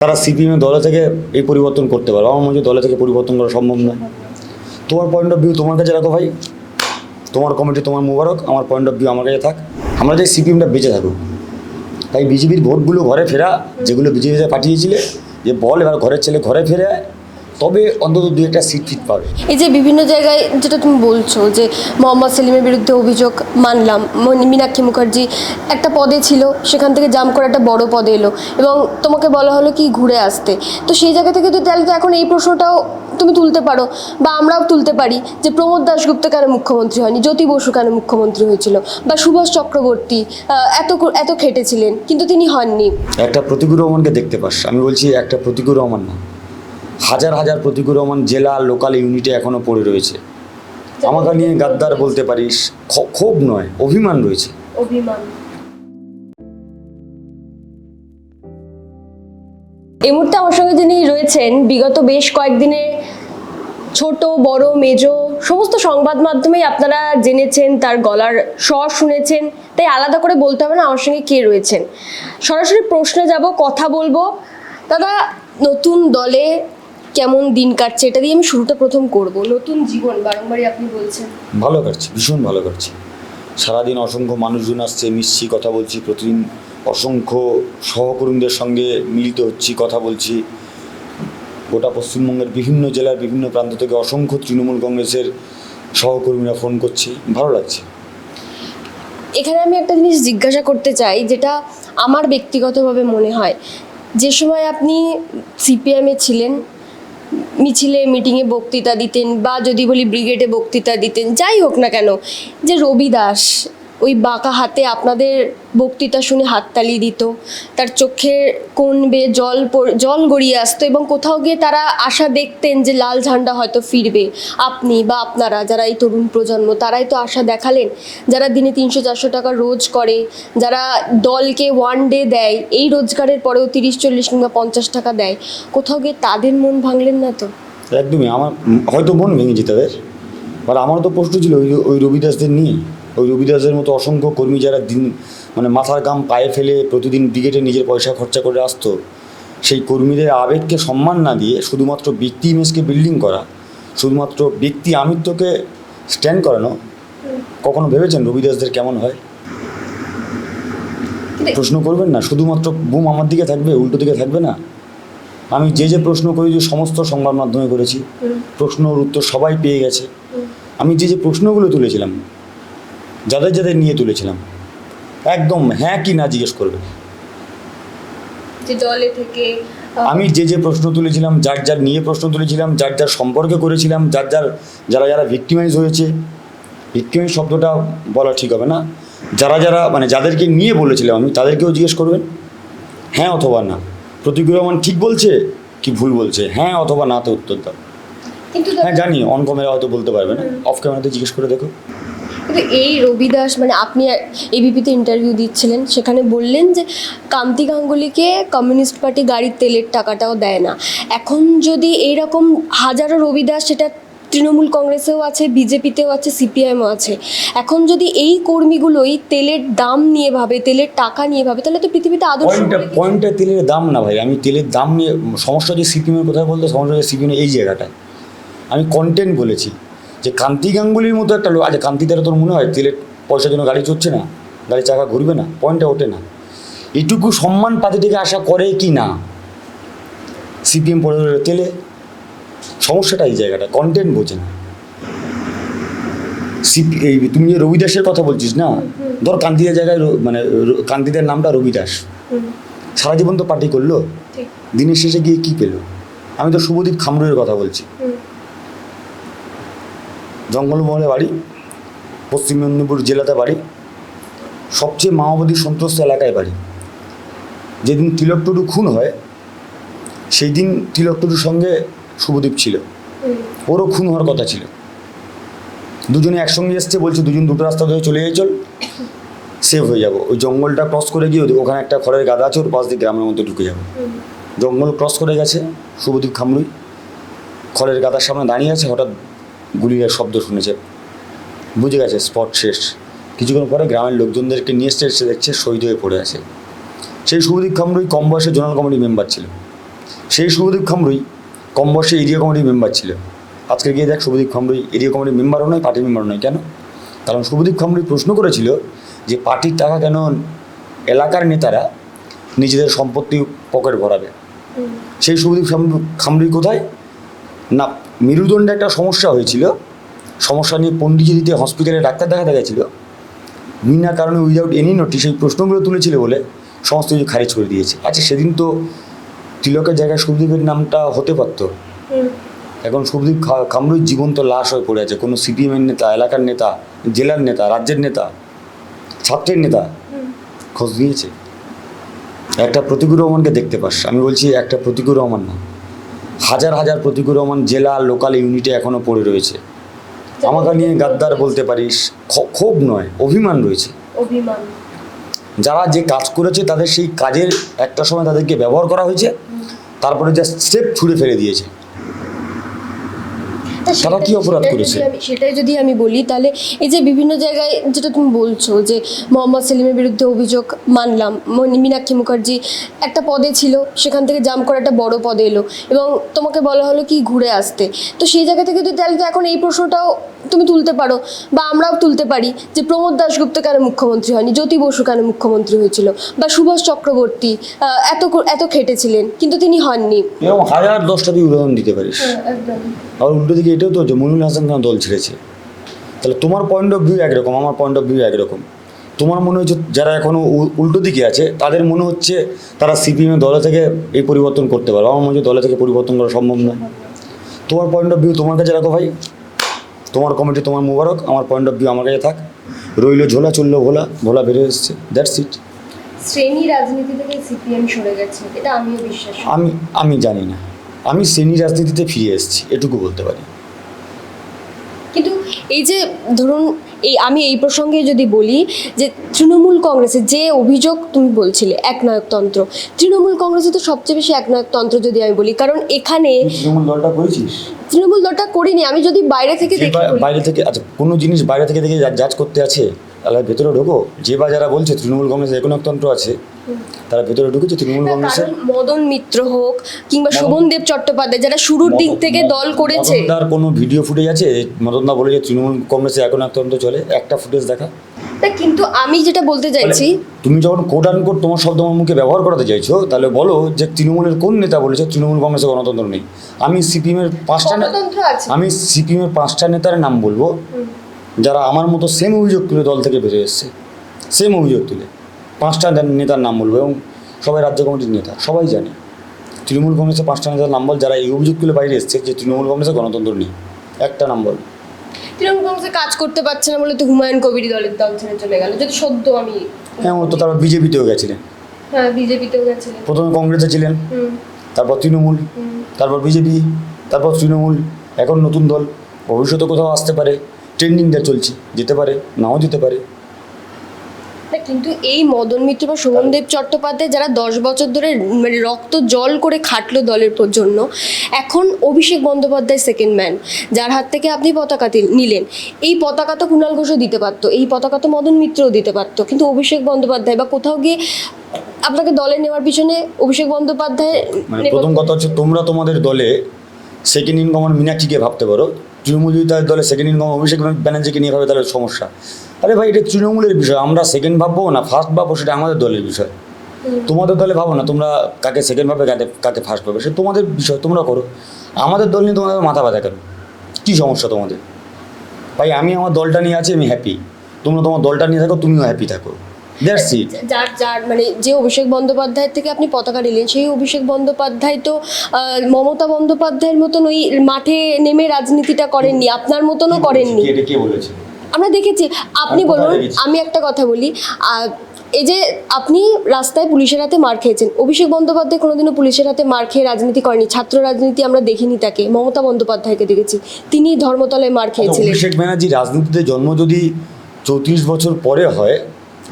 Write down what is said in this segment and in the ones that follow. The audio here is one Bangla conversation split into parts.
তারা সিপিএম দলে থেকে এই পরিবর্তন করতে পারবে, আমার মনে হয় দলে থেকে পরিবর্তন করা সম্ভব নয়। তোমার পয়েন্ট অফ ভিউ তোমার কাছে রাখো ভাই, তোমার কমিটি তোমার মুবারক, আমার পয়েন্ট অফ ভিউ আমার কাছে থাক। আমরা চাই সিপিএমটা বেঁচে থাকুক। তাই বিজেপির ভোটগুলো ঘরে ফেরা, যেগুলো বিজেপিতে পাঠিয়েছিলে, যে বল এবার ঘরের ছেলে ঘরে ফেরে, তবে অন্তত দু একটা সিট ফিট পাবে। এই যে বিভিন্ন জায়গায় যেটা তুমি বলছো যে মোহাম্মদ সেলিমের বিরুদ্ধে অভিযোগ, মানলাম মীনাক্ষী মুখার্জি একটা পদে ছিল, সেখান থেকে জাম্প করে একটা বড় পদে এলো এবং তোমাকে বলা হলো কি ঘুরে আসতে। তো সেই জায়গা থেকে তো তাহলে তো এখন এই প্রশ্নটাও তুমি তুলতে পারো বা আমরাও তুলতে পারি যে প্রমোদ দাশগুপ্ত কেন মুখ্যমন্ত্রী হয়নি, জ্যোতি বসু কেন মুখ্যমন্ত্রী হয়েছিল, বা সুভাষ চক্রবর্তী এত খেটেছিলেন কিন্তু তিনি হননি। একটা প্রতীকুর রহমানকে দেখতে পাস, আমি বলছি একটা প্রতীকুর রহমান না, হাজার হাজার প্রতীকুর রহমান জেলা লোকাল ইউনিটে এখনও পড়ে রয়েছে। আমাকে নিয়ে গাদ্দার বলতে পারিস, ক্ষোভ নয় অভিমান রয়েছে। অভিমান। এই মুহূর্তে আমার সঙ্গে যিনি রয়েছেন, বিগত বেশ কয়েকদিনে ছোট বড় মেজো সমস্ত সংবাদ মাধ্যমেই আপনারা জেনেছেন, তার গলার স্বর শুনেছেন, তাই আলাদা করে বলতে হবে না আমার সঙ্গে কে রয়েছেন। সরাসরি প্রশ্নে যাব, কথা বলবো। দাদা, নতুন দলে কেমন দিন কাটছে, এটা দিয়ে আমি শুরুটা প্রথম করব। নতুন জীবন বারংবারই আপনি বলছেন। ভালো কাটছে, ভীষণ ভালো কাটছে। সারাদিন অসংখ্য মানুষজন আসছে, মিশছি, কথা বলছি, প্রতিদিন অসংখ্য সহকর্মীদের সঙ্গে মিলিত হচ্ছি, কথা বলছি। গোটা পশ্চিমবঙ্গের বিভিন্ন জেলার বিভিন্ন প্রান্ত থেকে অসংখ্য তৃণমূল কংগ্রেসের সহকর্মীরা ফোন করছে, ভালো লাগছে। এখানে আমি একটা জিনিস জিজ্ঞাসা করতে চাই, যেটা আমার ব্যক্তিগতভাবে মনে হয়, যে সময় আপনি সিপিএমে ছিলেন, মিছিলে মিটিংয়ে বক্তৃতা দিতেন, বা যদি বলি ব্রিগেডে বক্তৃতা দিতেন, যাই হোক না কেন, যে রবি দাস ওই বাঁকা হাতে আপনাদের বক্তৃতা শুনে হাততালি দিত, তার চোখের কোণ বেয়ে জল গড়িয়ে আসতো এবং কোথাও গিয়ে তারা আশা দেখতেন যে লাল ঝান্ডা হয়তো ফিরবে। আপনি বা আপনারা যারা এই তরুণ প্রজন্ম, তারাই তো আশা দেখালেন। যারা দিনে 300-400 টাকা রোজ করে, যারা দলকে ওয়ান ডে দেয়, এই রোজগারের পরেও 30-40 কিংবা 50 টাকা দেয়, কোথাও গিয়ে তাদের মন ভাঙলেন না তো? একদমই, আমার হয়তো মন ভেঙেছে তাদের, আর আমারও তো প্রশ্ন ছিল ওই রবিদাসদের নিয়ে। ওই রবিদাসের মতো অসংখ্য কর্মী যারা দিন মাথার ঘাম পায়ে ফেলে প্রতিদিন ব্রিগেডে নিজের পয়সা খরচা করে আসতো, সেই কর্মীদের আবেগকে সম্মান না দিয়ে শুধুমাত্র ব্যক্তি ইমেজকে বিল্ডিং করা, শুধুমাত্র ব্যক্তি আমিত্বকে স্ট্যান্ড করানো, কখনো ভেবেছেন রবিদাসদের কেমন হয়? প্রশ্ন করবেন না, শুধুমাত্র বুম আমার দিকে থাকবে, উল্টো দিকে থাকবে না। আমি যে প্রশ্ন করি, যে সমস্ত সংবাদ মাধ্যমে করেছি, প্রশ্নর উত্তর সবাই পেয়ে গেছে। আমি যে প্রশ্নগুলো তুলেছিলাম, যাদের নিয়ে তুলেছিলাম, একদম হ্যাঁ কি না জিজ্ঞেস করবে। আমি যে প্রশ্ন তুলেছিলাম, যার নিয়ে প্রশ্ন তুলেছিলাম, যার সম্পর্কে করেছিলাম, যারা ভিক্টিমাইজ হয়েছে, ভিক্টিমাইজ শব্দটা বলা ঠিক হবে না, যাদেরকে নিয়ে বলেছিলাম আমি, তাদেরকেও জিজ্ঞেস করবেন হ্যাঁ অথবা না। প্রতীকুর রহমান ঠিক বলছে কি ভুল বলছে, হ্যাঁ অথবা নাতে উত্তর দাও। হ্যাঁ জানি অন ক্যামেরা হয়তো বলতে পারবে না, অফ ক্যামেরাতে জিজ্ঞেস করে দেখো। কিন্তু এই রবি দাস, আপনি এবিপিতে ইন্টারভিউ দিচ্ছিলেন, সেখানে বললেন যে কান্তি গাঙ্গুলিকে কমিউনিস্ট পার্টি গাড়ির তেলের টাকাটাও দেয় না। এখন যদি এইরকম হাজারো রবি দাস, সেটা তৃণমূল কংগ্রেসেও আছে, বিজেপিতেও আছে, সিপিআইএমও আছে, এখন যদি এই কর্মীগুলোই তেলের দাম নিয়ে ভাবে, তেলের টাকা নিয়ে ভাবে, তাহলে তো পৃথিবীতে আদর্শ। পয়েন্টটা তেলের দাম না ভাই, আমি তেলের দাম নিয়ে সমস্যা যে সিপিএমের কথা বলতে, সমস্যা যে সিপিএমের এই জায়গাটায় আমি কন্টেন্ট বলেছি যে কান্তি গাঙ্গুলির মতো একটা লোক, আচ্ছা কান্তিদারা তোর মনে হয় তেলের পয়সার জন্য গাড়ি চড়ছে না, গাড়ি চাকা ঘুরবে না, পয়েন্টটা ওঠে না। এটুকু সম্মান পাতি থেকে আশা করে কি না সিপিএম পড়ে তেলে? সমস্যাটা এই জায়গাটা, কন্টেন্ট বোঝে না। তুমি যে রবি দাসের কথা বলছিস না, ধর কান্তিদার জায়গায় কান্তিদার নামটা রবি দাস, সারা জীবন তো পার্টি করলো, দিনের শেষে গিয়ে কি পেল? আমি তো শুভদীপ খামরুয়ের কথা বলছি, জঙ্গলমহলে বাড়ি, পশ্চিম মেদিনীপুর জেলাতে বাড়ি, সবচেয়ে মাওবাদী সন্ত্রস্ত এলাকায় বাড়ি। যেদিন তিলক টুডু খুন হয়, সেই দিন তিলক টুডুর সঙ্গে শুভদীপ ছিল, ওরও খুন হওয়ার কথা ছিল। দুজনে একসঙ্গে এসছে, বলছে দুজন দুটো রাস্তা ধরে চলে যাই, চল সেভ হয়ে যাবো। ওই জঙ্গলটা ক্রস করে গিয়ে ওখানে একটা খড়ের গাদা আছে, ওর পাশ দিয়ে গ্রামের মধ্যে ঢুকে যাবো। জঙ্গল ক্রস করে গেছে শুভদীপ খামরুই, খড়ের গাদার সামনে দাঁড়িয়ে আছে, হঠাৎ গুলির শব্দ শুনেছে, বুঝে গেছে স্পট শেষ। কিছুক্ষণ পরে গ্রামের লোকজনদেরকে নিয়ে এসে দেখছে শহীদ হয়ে পড়ে আছে। সেই শুভদীপ খামরুই কম বয়সে জোনাল কমিটি মেম্বার ছিল, সেই শুভদীপ খামরুই কম বয়সে এরিয়া কমিটির মেম্বার ছিল। আজকে গিয়ে দেখ শুভদীপ খামরুই এরিয়া কমিটির মেম্বারও নয়, পার্টির মেম্বারও নয়। কেন? কারণ শুভদীপ খামরুই প্রশ্ন করেছিল যে পার্টির টাকা কেন এলাকার নেতারা নিজেদের সম্পত্তি পকেট ভরাবে। সেই শুভদীপ খামরুই কোথায় না, মেরুদণ্ডে একটা সমস্যা হয়েছিল, সমস্যা নিয়ে পণ্ডিচেরিতে হসপিটালে ডাক্তার দেখাতে গেছিল, বিনা কারণে উইদাউট এনি নোটিশ এই প্রশ্নগুলো তুলেছিল বলে সমস্ত কিছু খারিজ করে দিয়েছে। আচ্ছা, সেদিন তো তিলকের জায়গায় শুভদীপের নামটা হতে পারতো। এখন শুভদীপ খামরুই জীবন্ত লাশ হয়ে পড়ে আছে। কোনো সিপিএমের নেতা, এলাকার নেতা, জেলার নেতা, রাজ্যের নেতা, ছাত্রের নেতা খোঁজ দিয়েছে? একটা প্রতীকুর রহমানকে দেখতে পাস? আমি বলছি একটা প্রতীকুর রহমান না, হাজার হাজার প্রতীকুর রহমান জেলা লোকাল ইউনিটে এখনও পড়ে রয়েছে। আমাকে নিয়ে গাদ্দার বলতে পারিস, ক্ষোভ নয়, অভিমান রয়েছে। অভিমান। যারা যে কাজ করেছে তাদের সেই কাজের একটা সময় তাদেরকে ব্যবহার করা হয়েছে, তারপরে যা স্টেপ ছুঁড়ে ফেলে দিয়েছে। তারা কি অপরাধ করেছে? সেটাই যদি আমি বলি, তাহলে এই যে বিভিন্ন জায়গায় যেটা তুমি বলছো যে মোহাম্মদ সেলিমের বিরুদ্ধে অভিযোগ, মানলাম মীনাক্ষী মুখার্জি একটা পদে ছিল, সেখান থেকে জাম্প করে একটা বড় পদে এলো এবং তোমাকে বলা হলো কি ঘুরে আসতে। তো সেই জায়গা থেকে তো তাহলে তো এখন এই প্রশ্নটাও তুমি তুলতে পারো বা আমরাও তুলতে পারি যে প্রমোদ দাশগুপ্ত কেন মুখ্যমন্ত্রী হয়নি, জ্যোতি বসু কেন মুখ্যমন্ত্রী হয়েছিল, বা সুভাষ চক্রবর্তী এত খেটেছিলেন কিন্তু তিনি হননি। এরকম হাজার 10টা তুই উদাহরণ দিতে পারিস। একদম। আর উল্টো দিকে এটাও তো যে মনিরুল হাসান কেন দল ছেড়েছে। তাহলে তোমার পয়েন্ট অফ ভিউ একরকম, আমার পয়েন্ট অফ ভিউ একরকম। তোমার মনে হচ্ছে যারা এখনও উল্টো দিকে আছে তাদের মনে হচ্ছে তারা সিপিএমের দলে থেকে এই পরিবর্তন করতে পারবে। আমার মনে হচ্ছে দলে থেকে পরিবর্তন করা সম্ভব নয়। তোমার পয়েন্ট অফ ভিউ তোমার কাছে রাখো ভাই, তোমার কমিটি তোমার মুবারক। আমার পয়েন্ট অফ ভিউ আমার কাছে থাক। রইল ঝোলা, চললো ভোলা, ভোলা বেরিয়ে এসছে, দ্যাটস ইট। শ্রেণী রাজনীতি থেকে সিপিএম সরে গেছে, এটা আমিও বিশ্বাস করি। আমি জানি না, আমি শ্রেণী রাজনীতিতে ফিরে এসেছি এটুকু বলতে পারি। কিন্তু এই যে ধরুন আমি এই প্রসঙ্গে যদি বলি যে তৃণমূল কংগ্রেসের যে অভিযোগ তুমি বলছিলে একনায়কতন্ত্র, তৃণমূল কংগ্রেসে তো সবচেয়ে বেশি একনায়কতন্ত্র যদি আমি বলি, কারণ এখানে তৃণমূল দলটা করেছিস? তৃণমূল দলটা করিনি, আমি যদি বাইরে থেকে দেখি। বাইরে থেকে, আচ্ছা কোনো জিনিস বাইরে থেকে দেখে জাজ করতে আছে, তাহলে ভেতরে ঢোকো। যে বা যারা বলছে তৃণমূল কংগ্রেসে একনায়কতন্ত্র আছে, তারা ভেতরে ঢুকেছে তৃণমূল কংগ্রেসে। মদন মিত্র হোক কিংবা শোভনদেব চট্টোপাধ্যায় যারা শুরুর দিক থেকে দল করেছে। মদনদার কোনো ভিডিও ফুটেজ আছে মদনদা বলে যে তৃণমূল কংগ্রেসে একনায়কতন্ত্র চলে? একটা ফুটেজ দেখা। কিন্তু আমি যেটা বলতে চাইছি, তুমি যখন কোট আন কোট তোমার শব্দ আমার মুখে ব্যবহার করাতে চাইছো, তাহলে বলো যে তৃণমূলের কোন নেতা বলেছে তৃণমূল কংগ্রেসে গণতন্ত্র নেই? আমি সিপিএমের 5টা নেতার নাম বলবো যারা আমার মতো সেম অভিযোগ তুলে দল থেকে বেরিয়ে এসছে, সেম অভিযোগ তুলে 5টা নেতার নাম বলবো, এবং সবাই রাজ্য কমিটির নেতা, সবাই জানে। তৃণমূল কংগ্রেসে 5টা নেতার নাম বল যারা এই অভিযোগ তুলে বাইরে এসছে যে তৃণমূল কংগ্রেসে গণতন্ত্র নেই, একটা নাম বল। তৃণমূল কংগ্রেসে কাজ করতে পারছে না বলে তো হুমায়ুন কবির দল ছেড়ে চলে গেল, যদি সদ্য আমি। হ্যাঁ, ও তো তারপর বিজেপিতেও গেছিলেন। হ্যাঁ, বিজেপিতেও গেছিলেন। প্রথমে কংগ্রেসে ছিলেন, তারপর তৃণমূল, তারপর বিজেপি, তারপর তৃণমূল, এখন নতুন দল। ভবিষ্যতে কোথাও আসতে পারে, ট্রেন্ডিংটা চলছে, যেতে পারে, নাও যেতে পারে। কিন্তু এই মদন মিত্র বা শোভনদেব চট্টোপাধ্যায় যারা 10 বছর ধরে মানে রক্ত জল করে খাটলো দলের জন্য, এখন অভিষেক বন্দ্যোপাধ্যায় সেকেন্ড ম্যান, যার হাত থেকে আপনি পতাকা নিলেন। এই পতাকা তো কুণাল ঘোষও দিতে পারতো, এই পতাকা তো মদন মিত্রও দিতে পারতো, কিন্তু অভিষেক বন্দ্যোপাধ্যায় বা কোথাও গিয়ে আপনাকে দলে নেওয়ার পিছনে অভিষেক বন্দ্যোপাধ্যায়। মানে প্রথম কথা হচ্ছে তোমরা তোমাদের দলে সেকেন্ড ইন কমন মীনাক্ষীকে ভাবতে পারো, তৃণমূল যদি তাদের দলে সেকেন্ড ইন কমন অভিষেক ব্যানার্জিকে নিয়ে ভাবে তাহলে সমস্যা। আরে ভাই, এটা তৃণমূলের বিষয়, আমরা সেকেন্ড ভাববো না ফার্স্ট ভাববো সেটা আমাদের দলের বিষয়। তোমাদের দলে ভাবো না তোমরা কাকে সেকেন্ড ভাবে কাকে ফার্স্ট ভাবে, সে তোমাদের বিষয়, তোমরা করো। আমাদের দল নিয়ে তোমাদের মাথা ব্যথা কেন? কী সমস্যা তোমাদের? ভাই আমি আমার দলটা নিয়ে আছি, আমি হ্যাপি। তোমরা তোমার দলটা নিয়ে থাকো, তুমিও হ্যাপি থাকো, দ্যাটস ইট। যার মানে যে অভিষেক বন্দ্যোপাধ্যায়ের থেকে আপনি পতাকা নিলেন, সেই অভিষেক বন্দ্যোপাধ্যায় তো মমতা বন্দ্যোপাধ্যায়ের মতন ওই মাঠে নেমে রাজনীতিটা করেননি, আপনার মতনও করেননি। এটা কে বলেছে? আমরা দেখেছি। আপনি বলুন, আমি একটা কথা বলি, এই যে আপনি রাস্তায় পুলিশের হাতে মার খেয়েছেন, অভিষেক বন্দ্যোপাধ্যায় কোনোদিনও পুলিশের হাতে মার খেয়ে রাজনীতি করেনি, ছাত্র রাজনীতি আমরা দেখিনি তাকে। মমতা বন্দ্যোপাধ্যায়কে দেখেছি, তিনি ধর্মতলায় মার খেয়েছিলেন। অভিষেক ব্যানার্জি রাজনীতিতে জন্ম যদি 34 বছর পরে হয়,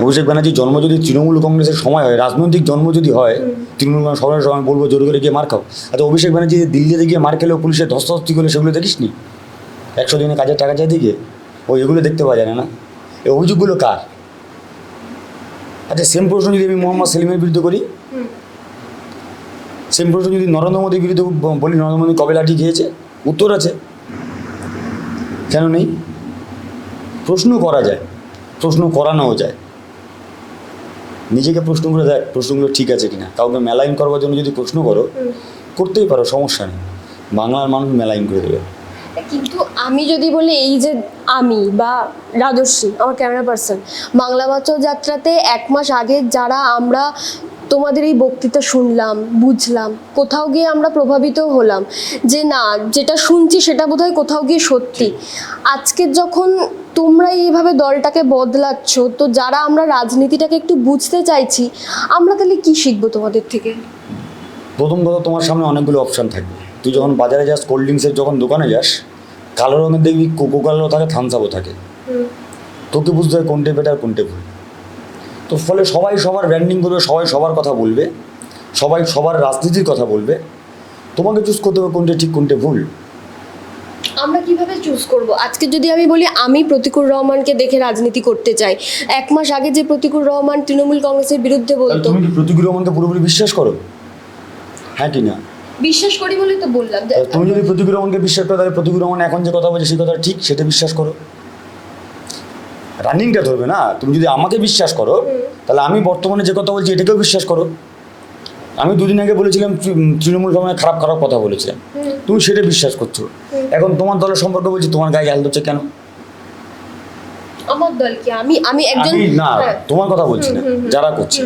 অভিষেক ব্যানার্জির জন্ম যদি তৃণমূল কংগ্রেসের সময় হয়, রাজনৈতিক জন্ম যদি হয় তৃণমূল সবার সময়, বলবো জোর করে গিয়ে মার খাও। আচ্ছা, অভিষেক ব্যানার্জি দিল্লিতে গিয়ে মার খেলেও পুলিশের ধস্তাধস্তি করলে সেগুলো দেখিস নি? 100 দিনে কাজের টাকা চাই দিকে এগুলো দেখতে পাওয়া যায় না? এই অভিযোগগুলো কার? আচ্ছা, সেম প্রশ্ন যদি আমি মোহাম্মদ সেলিমের বিরুদ্ধে করি, সেম প্রশ্ন যদি নরেন্দ্র মোদীর বিরুদ্ধে বলি, নরেন্দ্র মোদী কবে লাঠি খেয়েছে? উত্তর আছে, কেন নেই? প্রশ্ন করা যায়, প্রশ্ন করানোও যায়। নিজেকে প্রশ্ন করে দেখ প্রশ্নগুলো ঠিক আছে কিনা। কাউকে মেলাইন করবার জন্য যদি প্রশ্ন করো, করতেই পারো, সমস্যা নেই, বাংলার মানুষ মেলাইন করে দেবে। কিন্তু আমি যদি বলি এই যে আমি বা রাজশ্রী আমার ক্যামেরা পার্সন বাংলা বাঁচাও যাত্রাতে 1 মাস আগে যারা আমরা তোমাদের এই বক্তৃতা শুনলাম, বুঝলাম, কোথাও গিয়ে আমরা প্রভাবিত হলাম যে না যেটা শুনছি সেটা বোধহয় কোথাও গিয়ে সত্যি। আজকে যখন তোমরা এইভাবে দলটাকে বদলাচ্ছ, তো যারা আমরা রাজনীতিটাকে একটু বুঝতে চাইছি, আমরা তাহলে কি শিখবো তোমাদের থেকে? প্রথম কথা, তোমার সামনে অনেকগুলো অপশান থাকবে। তুই যখন বাজারে যাস, কোল্ড ড্রিঙ্কসের যখন দোকানে যাস, কালো রঙের দেখবি কোকো কালো থাকে, থামসাপও থাকে। তোকে বুঝতে হয় কোনটে বেটার কোনটে ভুল। তো ফলে সবাই সবার ব্র্যান্ডিং করবে, সবাই সবার কথা বলবে, সবাই সবার রাজনীতির কথা বলবে। তোমাকে চুজ করতে হবে কোনটে ঠিক কোনটে ভুল। আমরা কিভাবে চুজ করব? আজকে যদি আমি বলি আমি প্রতিকুর রহমানকে দেখে রাজনীতি করতে চাই, 1 মাস আগে যে প্রতিকুর রহমান তৃণমূল কংগ্রেসের বিরুদ্ধে বলতো, তুমি কি প্রতিকুর রহমানকে পুরোপুরি বিশ্বাস করো? হ্যাঁ কি না? বিশ্বাস করি বলেই তো বললাম। তুমি যদি প্রতিকুর রহমানকে বিশ্বাস করো, তাহলে প্রতিকুর রহমান এখন যে কথা বলছে সেই কথা ঠিক, সেটা বিশ্বাস করো। রানিংটা ধরবে না। তুমি যদি আমাকে বিশ্বাস করো, তাহলে আমি বর্তমানে যে কথা বলছি এটাকেও বিশ্বাস করো। আমি 2 দিন আগে বলেছিলাম তৃণমূল কংগ্রেস খারাপ খারাপ কথা বলেছিলাম, তুমি সেটা বিশ্বাস করছো। এখন তোমার দলের সম্পর্কে বলছি, তোমার গায়ে গাল দিচ্ছে কেন? আমার দল কি? আমি একজন না, তোমার কথা বলছি না, যারা করছে।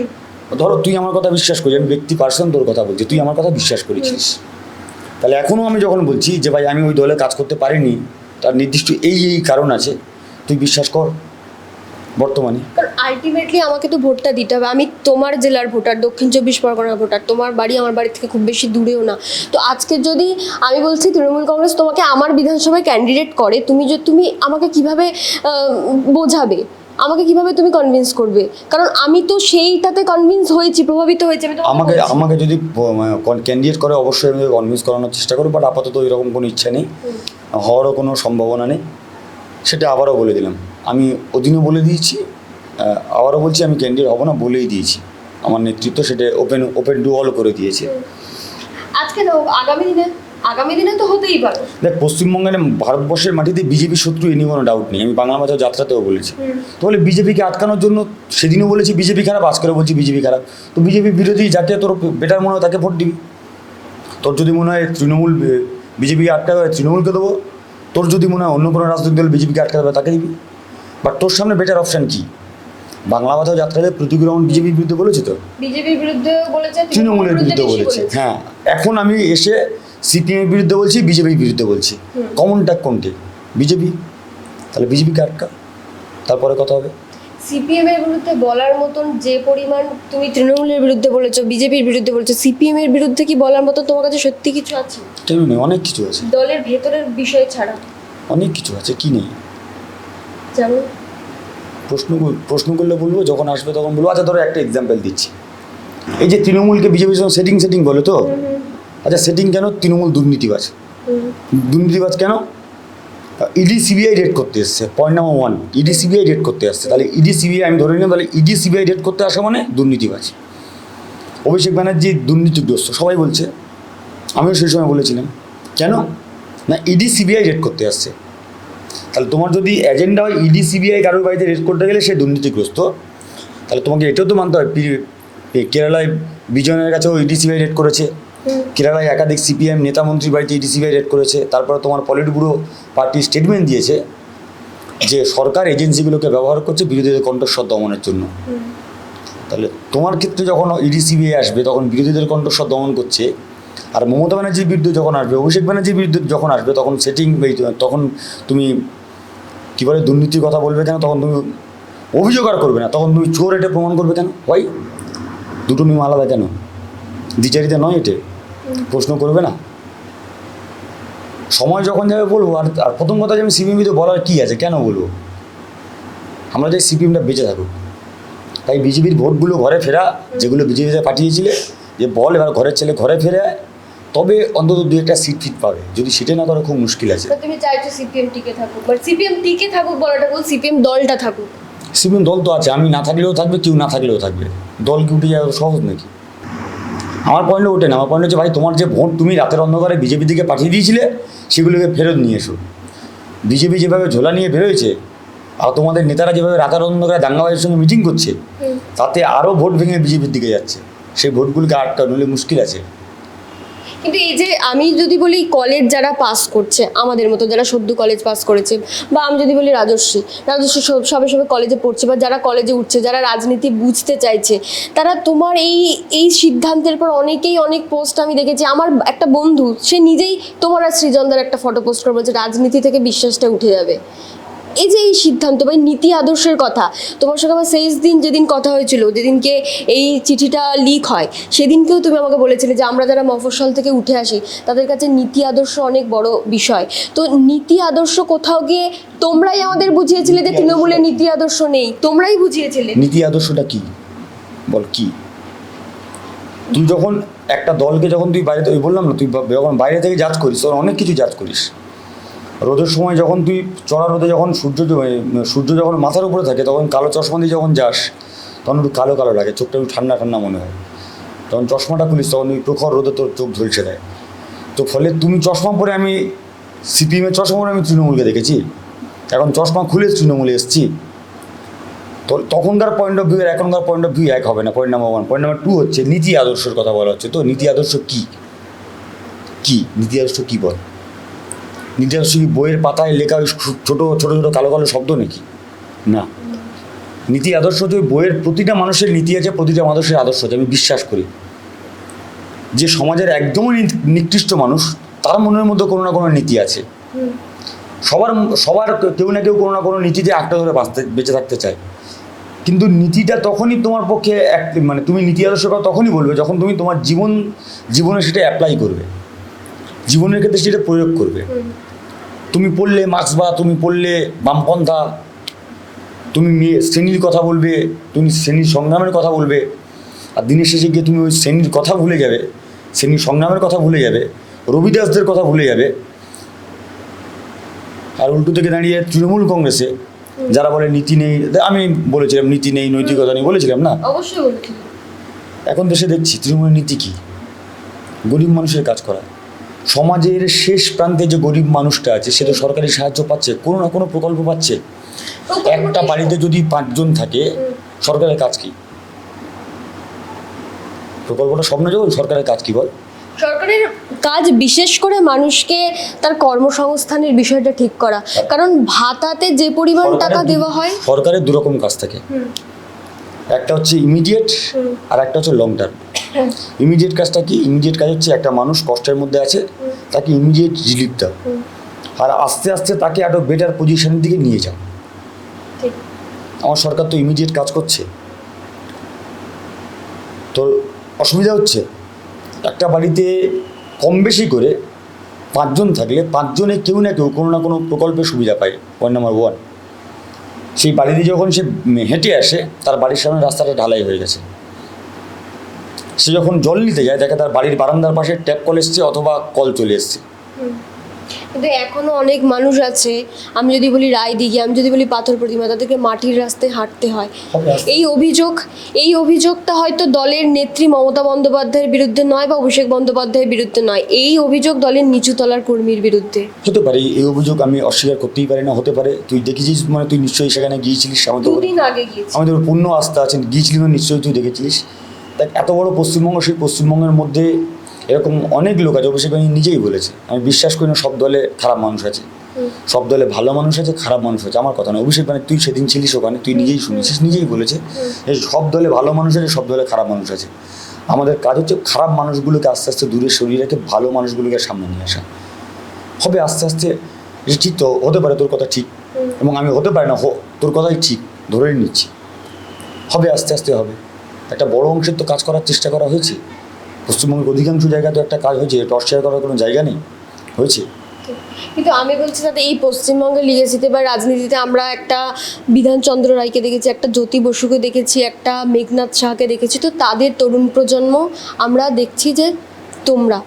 ধরো তুই আমার কথা বিশ্বাস করি, আমি ব্যক্তি পার্সন তোর কথা বলছি, তুই আমার কথা বিশ্বাস করেছিস। তাহলে এখনও আমি যখন বলছি যে ভাই আমি ওই দলে কাজ করতে পারিনি, তার নির্দিষ্ট এই কারণ আছে, তুই বিশ্বাস কর বর্তমানে। কারণ আলটিমেটলি আমাকে তো ভোটটা দিতে হবে। আমি তোমার জেলার ভোটার, দক্ষিণ 24 পরগনার ভোটার, তোমার বাড়ি আমার বাড়ি থেকে খুব বেশি দূরেও না। তো আজকে যদি আমি বলছি তৃণমূল কংগ্রেস তোমাকে আমার বিধানসভায় ক্যান্ডিডেট করে, তুমি আমাকে কিভাবে বোঝাবে? আমাকে কিভাবে তুমি কনভিন্স করবে? কারণ আমি তো সেইটাতে কনভিন্স হয়েছি, প্রভাবিত হয়েছি। আমাকে যদি ক্যান্ডিডেট করে অবশ্যই আমি কনভিন্স করানোর চেষ্টা করবো, বাট আপাতত এরকম কোনো ইচ্ছা নেই, হওয়ারও কোনো সম্ভাবনা নেই। সেটা আবারও বলে দিলাম, আমি ওদিনও বলে দিয়েছি, আবারও বলছি, আমি ক্যান্ডিডেট হব না বলেই দিয়েছি। আমার নেতৃত্ব সেটা ওপেন টু অল করে দিয়েছে। আজকে না, আগামী দিনে তো হতেই পারে। দেখ, পশ্চিমবঙ্গের ভারতবর্ষের মাটিতে বিজেপি শত্রু, এ নিয়ে কোনো ডাউট নেই। আমি বাংলা বাঁচাও যাত্রাতেও বলেছি। তাহলে বিজেপিকে আটকানোর জন্য সেদিনও বলেছি বিজেপি খারাপ, আজকেও বলছি বিজেপি খারাপ। তো বিজেপি বিরোধী যাকে তোর বেটার মনে হয় তাকে ভোট দিবি। তোর যদি মনে হয় তৃণমূল বিজেপিকে আটকাবে, তৃণমূলকে দেবো। তোর যদি মনে হয় অন্য কোনো রাজনৈতিক দল বিজেপিকে আটকাবে, তাকে দিবি। বাট তোর সামনে বেটার অপশান কি? বাংলা বাঁচাও যাত্রাতে প্রতিকুর রহমান বিজেপির বিরুদ্ধে বলেছে, তো বিজেপির বিরুদ্ধে বলেছে, তৃণমূলের বিরুদ্ধে বলেছে। হ্যাঁ, এখন আমি এসে সিপিএমের বিরুদ্ধে বলছি, বিজেপির বিরুদ্ধে বলছি, কমনটা কোনটি? বিজেপি। তাহলে বিজেপিকে আটকা, তারপরে কথা হবে। সিপিএম এর বিরুদ্ধে বলার মতন যে পরিমাণ তুমি তৃণমূলের বিরুদ্ধে বলেছো, বিজেপির বিরুদ্ধে বলেছো, সিপিএম এর বিরুদ্ধে কি বলার মতন তোমার কাছে সত্যি কিছু আছে? কেন নেই, অনেক কিছু আছে। দলের ভেতরের বিষয় ছাড়া অনেক কিছু আছে, কি নেই? যেমন প্রশ্ন করলে বলবো, যখন আসবে তখন বলবো। আচ্ছা ধরো একটা এক্সাম্পল দিচ্ছি, এই যে তৃণমূলকে বিজেপির সঙ্গে সেটিং বলে তো। আচ্ছা সেটিং কেন? তৃণমূল দুর্নীতিবাজ। দুর্নীতিবাজ কেন? ইডি সিবিআই রেড করতে এসছে, point number 1, ED CBI raid করতে আসছে। তাহলে ইডি সিবিআই আমি ধরে নিলাম, তাহলে ইডি সিবিআই রেড করতে আসা মানে দুর্নীতিবাজ। অভিষেক ব্যানার্জি দুর্নীতিগ্রস্ত, সবাই বলছে, আমিও সেই সময় বলেছিলাম। কেন না? ইডি সিবিআই রেড করতে আসছে। তাহলে তোমার যদি এজেন্ডা হয় ইডি সিবিআই কারোর বাড়িতে রেড করতে গেলে সে দুর্নীতিগ্রস্ত, তাহলে তোমাকে এটাও তো মানতে হয় কেরালায় বিজয়নের কাছেও ইডি সিবিআই রেড করেছে, কেরালায় একাধিক সিপিএম নেতা মন্ত্রীর বাড়িতে ইডি সিবিআই রেড করেছে। তারপরে তোমার পলিট ব্যুরো পার্টি স্টেটমেন্ট দিয়েছে যে সরকার এজেন্সিগুলোকে ব্যবহার করছে বিরোধীদের কণ্ঠস্বর দমনের জন্য। তাহলে তোমার ক্ষেত্রে যখন ইডি সিবিআই আসবে, তখন বিরোধীদের কণ্ঠস্বর দমন করছে। আর মমতা ব্যানার্জির বিরুদ্ধে যখন আসবে, অভিষেক ব্যানার্জির বিরুদ্ধে যখন আসবে, তখন তখন তুমি কী বলে দুর্নীতির কথা বলবে কেন? তখন তুমি অভিযোগ আর করবে না, তখন তুমি চোর এটা প্রমাণ করবে কেন? হয় দুটো নিয়ম আলাদা কেন? দ্বিচারিতা নয়, এটা প্রশ্ন করবে না। সময় যখন যাবে বলবো। আর প্রথম কথা যে আমি সিপিএমকে বলার কী আছে, কেন বলবো? আমরা চাই সিপিএমটা বেঁচে থাকুক। তাই বিজেপির ভোটগুলো ঘরে ফেরা, যেগুলো বিজেপিতে পাঠিয়েছিলে, যে বল এবার ঘরের ছেলে ঘরে ফেরে, তবে অন্তত 2-1টা সিট পাবে। যদি সিটে না করে খুব মুশকিল আছে। তুমি চাইছো সিপিএম টিকে থাকুক, বাট সিপিএম টিকে থাকুক বলাটা বল, সিপিএম দলটা থাকুক। সিপিএম দল তো আছে, আমি না থাকলেও থাকবে, কেউ না থাকলেও থাকবে। দল কি উঠে যাওয়া সহজ নাকি? আমার পয়েন্ট ওঠে না, আমার পয়েন্ট হচ্ছে ভাই তোমার যে ভোট তুমি রাতের অন্ধকারে বিজেপি দিকে পাঠিয়ে দিয়েছিলে সেগুলোকে ফেরত নিয়ে এসো। বিজেপি যেভাবে ঝোলা নিয়ে বেরোয়েছে আর তোমাদের নেতারা যেভাবে রাতের অন্ধকারে দাঙ্গাবাজের সঙ্গে মিটিং করছে, তাতে আরও ভোট ভেঙে বিজেপির দিকে যাচ্ছে। সেই ভোটগুলোকে আটকা নইলে মুশকিল আছে। কিন্তু এই যে আমি যদি বলি কলেজ যারা পাস করছে আমাদের মতো, যারা সদ্য কলেজ পাস করেছে, বা আমি যদি বলি রাজস্বী সবে সবে কলেজে পড়ছে, বা যারা কলেজে উঠছে, যারা রাজনীতি বুঝতে চাইছে, তারা তোমার এই সিদ্ধান্তের পর অনেকেই অনেক পোস্ট আমি দেখেছি। আমার একটা বন্ধু সে নিজেই তোমার আর সৃজনদার একটা ফটো পোস্ট করে বলছে রাজনীতি থেকে বিশ্বাসটা উঠে যাবে। এই যে এই সিদ্ধান্ত বা নীতি আদর্শের কথা, তোমার সঙ্গে আমার শেষ দিন যেদিন কথা হয়েছিল, যেদিনকে এই চিঠিটা লিক হয়, সেদিনকেও তুমি আমাকে বলেছিলে যে আমরা যারা মফস্বল থেকে উঠে আসি তাদের কাছে নীতি আদর্শ অনেক বড় বিষয়। তো নীতি আদর্শ কোথাও গিয়ে তোমরাই আমাদের বুঝিয়েছিলে যে তৃণমূলের নীতি আদর্শ নেই, তোমরাই বুঝিয়েছিলে। নীতি আদর্শটা কি বল? কি তুই যখন একটা দলকে যখন তুই বাইরে, ওই বললাম না, তুই যখন বাইরে থেকে জাজ করিস তখন অনেক কিছু জাজ করিস। রোদের সময় যখন তুই চড়া রোদে যখন সূর্য যখন মাথার উপরে থাকে তখন কালো চশমা দিয়ে যখন যাস তখন একটু কালো কালো লাগে, চোখটা একটু ঠান্ডা ঠান্ডা মনে হয়। যখন চশমাটা খুলিস তখন ওই প্রখর রোদে তোর চোখ ঝলসে দেয়। তো ফলে তুমি চশমা পরে, আমি সিপিএমের চশমা পরে আমি তৃণমূলকে দেখেছি, এখন চশমা খুলে তৃণমূলে এসেছি। তো তখনকার পয়েন্ট অফ ভিউ আর এখনকার পয়েন্ট অফ ভিউ এক হবে না। Point number 1। পয়েন্ট নাম্বার 2 হচ্ছে নীতি আদর্শের কথা বলা হচ্ছে। তো নীতি আদর্শ কি? কি নীতি আদর্শ কি বল? নীতি আদর্শ কি বইয়ের পাতায় লেখা ওই ছোটো ছোটো ছোটো কালো কালো শব্দ নাকি? না, নীতি আদর্শ হচ্ছে ওই বইয়ের প্রতিটা মানুষের নীতি আছে, প্রতিটা মানুষের আদর্শ আছে। আমি বিশ্বাস করি যে সমাজের একদমই নিকৃষ্ট মানুষ তার মনের মধ্যে কোনো না কোনো নীতি আছে। সবার কেউ না কেউ কোনো না কোনো নীতিতে আঁকড়ে ধরে বেঁচে থাকতে চায়। কিন্তু নীতিটা তখনই তোমার পক্ষে মানে তুমি নীতি আদর্শ কথা তখনই বলবে যখন তুমি তোমার জীবনে সেটা অ্যাপ্লাই করবে, জীবনের ক্ষেত্রে সেটা প্রয়োগ করবে। তুমি পড়লে মার্ক্সবাদ, তুমি পড়লে বামপন্থা, তুমি শ্রেণীর কথা বলবে, তুমি শ্রেণীর সংগ্রামের কথা বলবে, আর দিনের শেষে গিয়ে তুমি ওই শ্রেণীর কথা ভুলে যাবে, শ্রেণীর সংগ্রামের কথা ভুলে যাবে, রবিদাসদের কথা ভুলে যাবে। আর উল্টো থেকে দাঁড়িয়ে তৃণমূল কংগ্রেসে যারা বলে নীতি নেই, আমি বলেছিলাম নীতি নেই, নৈতিকতা নেই, বলেছিলাম না? অবশ্যই বলেছিলাম। এখন দেশে দেখছি তৃণমূলের নীতি কী? গরিব মানুষের কাজ করা। সমাজের শেষ প্রান্তে যে গরিব মানুষটা আছে সে তো সরকারি সাহায্য পাচ্ছে, কোনো না কোনো প্রকল্প পাচ্ছে। একটা বাড়িতে যদি 5 জন থাকে সরকারের কাজ কি? প্রকল্পটা স্বপ্ন যখন সরকারের কাজ কি বল? সরকারের কাজ বিশেষ করে মানুষকে তার কর্মসংস্থানের বিষয়টা ঠিক করা। কারণ ভাতাতে যে পরিমাণ টাকা দেওয়া হয়, সরকারের 2 রকম কাজ থাকে, একটা হচ্ছে ইমিডিয়েট আর একটা হচ্ছে লং টার্ম। ইমিডিয়েট কাজটা কি? ইমিডিয়েট কাজ হচ্ছে একটা মানুষ কষ্টের মধ্যে আছে, তাকে ইমিডিয়েট রিলিফ দাও, আর আস্তে আস্তে তাকে আরও বেটার পজিশনের দিকে নিয়ে যাও। আমার সরকার তো ইমিডিয়েট কাজ করছে। তো অসুবিধা হচ্ছে একটা বাড়িতে কম বেশি করে 5 জন থাকলে 5 জনে কেউ না কেউ কোনো না কোনো প্রকল্পের সুবিধা পায়। Point number 1। সেই বাড়িতে যখন সে হেঁটে আসে তার বাড়ির সামনে রাস্তাটা ঢালাই হয়ে গেছে, সে যখন জল নিতে যায় দেখে তার বাড়ির বারান্দার পাশে ট্যাপ কল এসছে অথবা কল চলে এসছে। কিন্তু এখনো অনেক মানুষ আছে, আমি যদি বলি রায়দিঘি, আমি যদি বলি পাথর প্রতিমা, তাদেরকে মাটির রাস্তায় হাঁটতে হয়। এই অভিযোগটা হয়তো দলের নেত্রী মমতা বন্দ্যোপাধ্যায়ের বিরুদ্ধে নয় বা অভিষেক বন্দ্যোপাধ্যায়ের বিরুদ্ধে নয়, এই অভিযোগ দলের নিচু তলার কর্মীর বিরুদ্ধে। হতে পারে এই অভিযোগ, আমি অস্বীকার করতেই পারি না, হতে পারে। তুই দেখেছিস, মানে তুই নিশ্চয়ই সেখানে গিয়েছিলিস, আমাদের পূর্ণ আস্থা আছে, গিয়েছিলি মানে নিশ্চয়ই তুই দেখেছিলিস। দেখ, এত বড় পশ্চিমবঙ্গ, সেই পশ্চিমবঙ্গের মধ্যে এরকম অনেক লোক আছে। অভিষেক ব্যানার্জি নিজেই বলেছে, আমি বিশ্বাস করি না সব দলে খারাপ মানুষ আছে, সব দলে ভালো মানুষ আছে, খারাপ মানুষ আছে। আমার কথা না, অভিষেক ব্যানার্জি, তুই সেদিন ছিলিস ওখানে, তুই নিজেই শুনেছিস, নিজেই বলেছে যে সব দলে ভালো মানুষ আছে, সব দলে খারাপ মানুষ আছে। আমাদের কাজ হচ্ছে খারাপ মানুষগুলোকে আস্তে আস্তে দূরে সরিয়ে রেখে ভালো মানুষগুলোকে সামনে নিয়ে আসা। হবে আস্তে আস্তে। ঠিক তো হতে পারে, তোর কথা ঠিক, এবং আমি হতে পারি না, তোর কথাই ঠিক ধরেই নিচ্ছি। হবে আস্তে আস্তে হবে। একটা বড় অংশের তো কাজ করার চেষ্টা করা হয়েছে। পশ্চিমবঙ্গের অধিকাংশ জায়গায় তো একটা কাজ হয়েছে, টর্চার করার কোনো জায়গা নেই, হয়েছে। কিন্তু আমি বলছি দাদা, এই পশ্চিমবঙ্গের লিগেসিতে বা রাজনীতিতে আমরা একটা বিধানচন্দ্র রায়কে দেখেছি, একটা জ্যোতি বসুকে দেখেছি, একটা মেঘনাথ শাহকে দেখেছি। তো তাদের তরুণ প্রজন্ম আমরা দেখছি যে তোমরা,